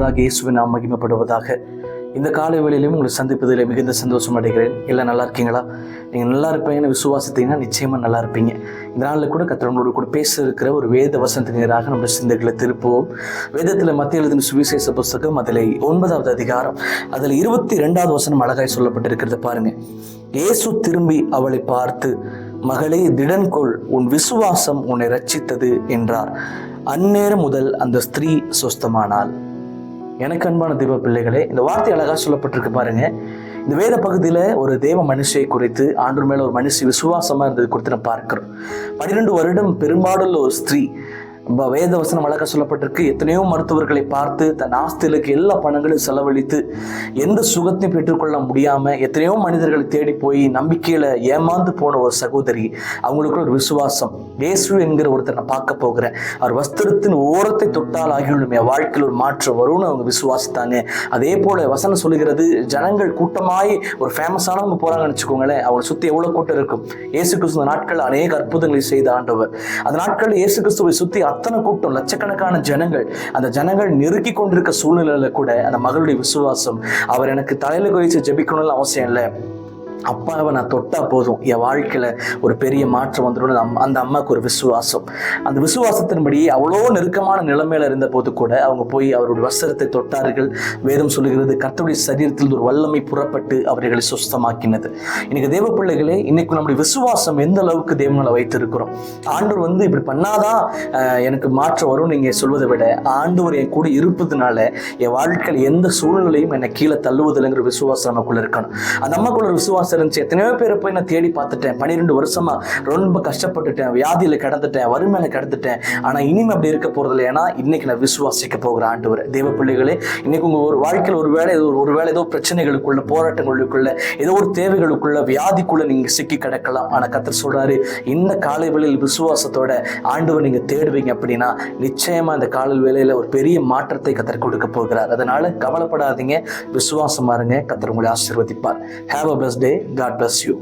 ஆண்டவராக இயேசுவின் நாம் மகிமைப்படுவதாக. இந்த காலை வேளையிலும் உங்களை சந்திப்பதில் மிகுந்த சந்தோஷம் அடைகிறேன். எல்லாம் நல்லா இருக்கீங்களா? நீங்கள் நல்லா இருப்பீங்கன்னு விசுவாசித்தீங்கன்னா நிச்சயமாக நல்லா இருப்பீங்க. இந்த நாளில் கூட கர்த்தர் உங்களோட கூட பேச இருக்கிற ஒரு வேத வசனத்தின் நேராக நம்முடைய சிந்தைகளை திருப்புவோம். வேதத்தில் மத்திய எழுதின சுவிசேஷ புஸ்தகம் அதில் 9வது அதிகாரம் அதில் 22வது வசனம் அழகாய் சொல்லப்பட்டிருக்கிறது பாருங்க. இயேசு திரும்பி அவளை பார்த்து, மகளே திடன் கொள், உன் விசுவாசம் உன்னை ரட்சித்தது என்றார். அந்நேரம் முதல் அந்த ஸ்திரீ சொஸ்தமானாள். எனக்கு அன்பான தெய்வ பிள்ளைகளே, இந்த வார்த்தை அழகா சொல்லப்பட்டிருக்கு பாருங்க. இந்த வேத பகுதியில ஒரு தேவ மனுஷியை குறித்து, ஆண்டவர் மேல ஒரு மனுஷி விசுவாசமா இருந்தது குறித்து நம்ம பார்க்கிறோம். 12 வருடம் பெரும்பாடுள்ள ஒரு ஸ்திரீ. வேத வசனம் அழகா சொல்லப்பட்டிருக்கு. எத்தனையோ மருத்துவர்களை பார்த்து தன் ஆஸ்திகளுக்கு எல்லா பணங்களும் செலவழித்து எந்த சுகத்தையும் பெற்றுக்கொள்ள முடியாம எத்தனையோ மனிதர்களை தேடி போய் நம்பிக்கையில ஏமாந்து போன ஒரு சகோதரி. அவங்களுக்கு ஒரு விசுவாசம். இயேசு என்கிற ஒருத்தர் நான் பார்க்க போகிறேன், அவர் வஸ்திரத்தின் ஓரத்தை தொட்டால் ஆகியும் என் வாழ்க்கையில் ஒரு மாற்றம் வரும்னு அவங்க விசுவாசித்தாங்க. அதே போல வசனம் சொல்லுகிறது, ஜனங்கள் கூட்டமாய் ஒரு ஃபேமஸானவங்க போறாங்கன்னு வச்சுக்கோங்களேன், அவங்க சுத்தி எவ்வளவு கூட்டம் இருக்கும். இயேசு கிறிஸ்துவ நாட்கள் அநேக அற்புதங்களை செய்த ஆண்டவர். அந்த நாட்கள் இயேசு கிறிஸ்துவை சுத்தி அத்தனை கூட்டம், லட்சக்கணக்கான ஜனங்கள். அந்த ஜனங்கள் நெருக்கி கொண்டிருக்க சூழ்நிலையில கூட அந்த மகளுடைய விசுவாசம், அவர் எனக்கு தலையில குறித்து ஜெபிக்கணும்னு அவசியம் இல்லை, அப்பாவை நான் தொட்டா போதும் என் வாழ்க்கையில ஒரு பெரிய மாற்றம் வந்துடும். அந்த அம்மாவுக்கு ஒரு விசுவாசம். அந்த விசுவாசத்தின்படி அவ்வளோ நெருக்கமான நிலைமையில இருந்த போது கூட அவங்க போய் அவருடைய வஸ்திரத்தை தொட்டார்கள். வேதம் சொல்லுகிறது, கர்த்தருடைய சரீரத்தில் ஒரு வல்லமை புறப்பட்டு அவர்களை சுஸ்தமாக்கினது. இன்னைக்கு தேவ பிள்ளைகளே, இன்னைக்கு நம்முடைய விசுவாசம் எந்த அளவுக்கு தேவனால வைத்திருக்கிறோம். ஆண்டவர் இப்படி பண்ணாதான் எனக்கு மாற்றம் வரும் நீங்க சொல்வதை விட, ஆண்டவர் என் கூட இருப்பதுனால என் வாழ்க்கையில் எந்த சூழ்நிலையும் என்னை கீழே தள்ளுவதில்லைங்கிற விசுவாசம் நமக்குள்ள இருக்கணும். அந்த அம்மாக்குள்ள ஒரு விசுவாசம் இருந்துச்சு. எத்தனையோ பேரை போய் நான் தேடி பார்த்துட்டேன். 12 வருஷமா ரொம்ப கஷ்டப்பட்டுட்டேன், வியாதியில கிடந்துட்டேன், வறுமையில கிடந்துட்டேன். ஆனா இனிமே அப்படி இருக்க போறதில்லை. ஏன்னா இன்னைக்கு நான் விசுவாசிக்க போகிற ஆண்டவர். தேவ பிள்ளைகளே, இன்னைக்கு உங்க ஒரு வாழ்க்கையில் ஒருவேளை ஏதோ பிரச்சனைகளுக்குள்ள, போராட்டங்களுக்குள்ள, ஏதோ ஒரு தேவைகளுக்குள்ள, வியாதிக்குள்ள நீங்க சிக்கி கிடக்கலாம். ஆனா கர்த்தர் சொல்றாரு, இந்த காலை வேளையில் விசுவாசத்தோட ஆண்டவர் நீங்க தேடுவீங்க அப்படின்னா நிச்சயமா இந்த காலை வேளையில ஒரு பெரிய மாற்றத்தை கர்த்தர் கொடுக்க போகிறார். அதனால கவலைப்படாதீங்க, விசுவாசமா இருங்க. கர்த்தர் உங்களை ஆசீர்வதிப்பார். Have a blessed day. God bless you.